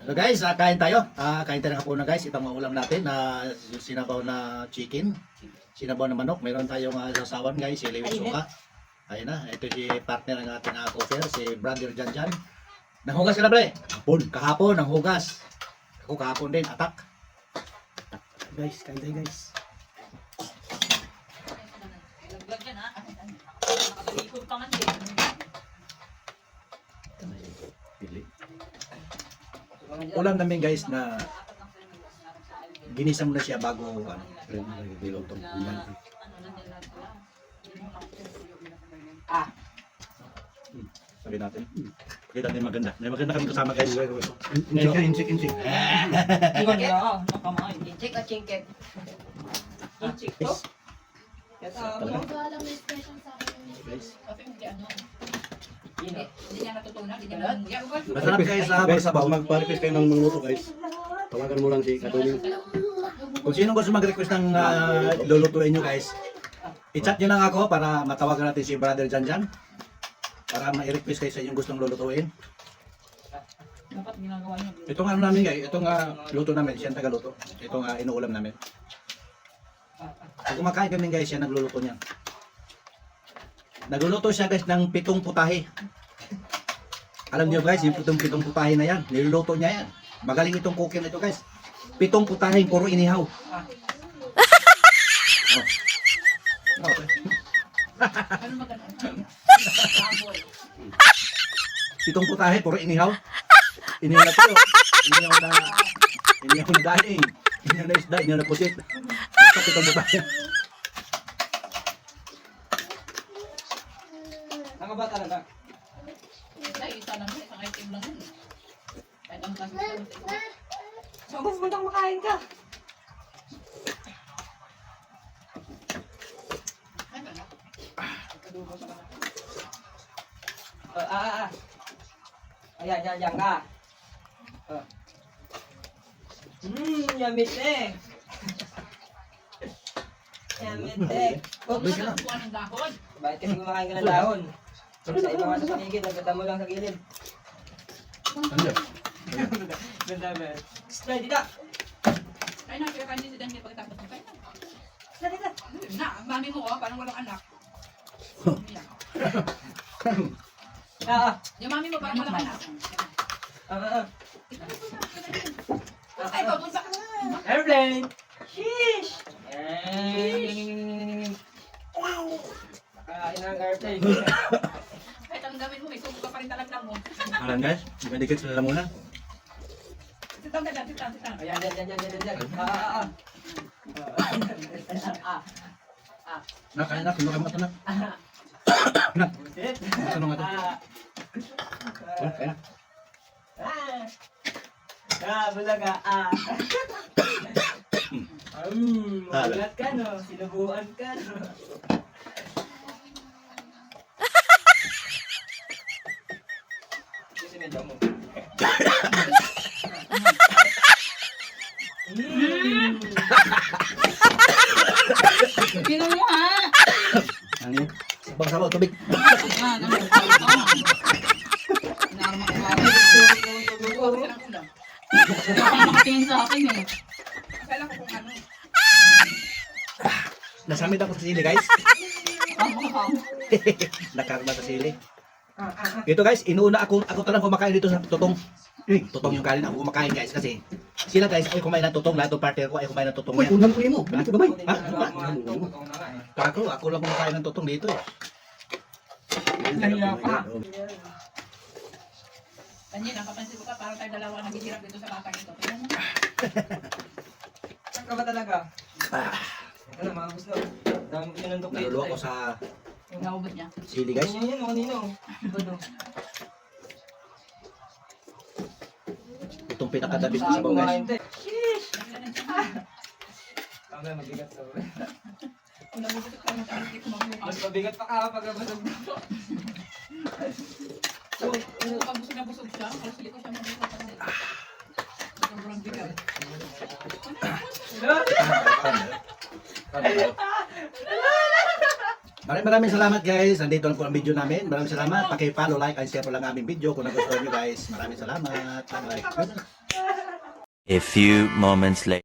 So guys, kain tayo. Kain tayo ng hapunan guys. Itong ulam natin na sinabaw na chicken, sinabaw na manok. Meron tayong sasawan guys, sili with suka. Ayun na, ito si partner ng ating cover, si Brother Janjan. Nanghugas ka na pre? Kahapon, nanghugas. Ako kahapon din, atak. Guys, kain tayo guys. Ulam namin guys na ginisa mo na siya bago niluto. Sabi natin. Pakita natin maganda. May maganda kami kasama guys. Insik. Inchik o chingkek? Inchik to? Guys. Hindi niya natutunan. Hindi niya natutunan. Masarap guys sa Guys, sabaw. magpa-request kayo ng mangluto guys. Tawagan mo lang si Katulin. Kung sino gusto mag-request ng lulutuin nyo guys, i-chat nyo lang ako para matawagan natin si Brother Janjan. Para ma-request kayo sa inyong gustong lulutuin. Dapat ginagawa niyo. Ito nga ano namin guys, ito nga luto namin, siya ang tagaluto. Ito nga inuulam namin. Pag kumakain kami guys, siya nagluluto niya. Nagluluto siya guys ng 7 putahe. Alam niyo guys, yung 7 putahe na yan, niluluto niya yan. Magaling itong cooking ito guys. 7 putahe, puro inihaw. Oh. Okay. Ano maganda? 7 putahe, puro inihaw. Inihaw na tuyo. Inihaw na daing. Inihaw na isda, inihaw na pusit. Basta 7 putahe. Ano ba talaga? Ay, isa lang yun. Isang item lang yun. Kahit ang kasi So, mas mundang makain ka. Ayan ka. Yummy eh. Yummy eh. Huwag mo na kuha ng dahon. Bakit kasi kumakain ka ng dahon? Sa iba nga sa paligid, nagkata mo lang sa gilid. Ano? Ganda ba? Stay dito! Ay na, kaya kanina si Daniel pagkatapos niya. Kaya na. Stay dito! Na, mami mo parang walang anak. Yan. Yung mami mo parang walang anak. Ay, papunta ka. Airplane! Sheesh! Kain ng airplane. Kahit ang gawin mo, may subo ka pa rin talagang mo. Alam guys, medikit sila muna. Sitang. Ayan. Nak, kaya nak, sinukan mo ito nak. Nak, sunong ito. Kaya nak. Bulaga. Magulat ka no, sinubuan ka no. Kasi medyo mo. Tingnan mo ha. Ano yun? Sabaw, tubig. Nakatingin sa akin eh. Akala ko kung ano. Nasamit ako sa sili guys. Nakarma sa sili. Ito guys, inuuna ako talagang kumakain dito sa tutong. Tutong yung kanin ako kumakain guys kasi sila guys ay kumain ng tutong, lahat ng partner ko ay kumain ng tutong. Uy, unang kuya mo. Ganito ba ba? Ako lang kumakain ng tutong dito eh. Daniel, napapansin ko ka, parang tayo dalawa naghihirap dito sa batang ito. Tingnan mo. Saan ka ba talaga? Ano, mga gusto. Dami ko ng doktor. Naluluwa ko sa Yung naubod niya. sili guys. Yan, kanino? Itong pinakadabis ko sa baw guys. Sheesh! Tama, mabigat ka ba? Kung nabubutot ka naman, hindi ko magbukas. Mas mabigat pa ka pag nabasag na. Kung pag busog na busog siya, alas hindi ko siya mabubutot kasi. Sobrang bigat. Maraming salamat guys. Nandito lang po ang video namin. Maraming salamat. Paki-follow, like, and share po lang ang aming video kung nagustuhan nyo guys. Maraming salamat. Bye-bye. A few moments later.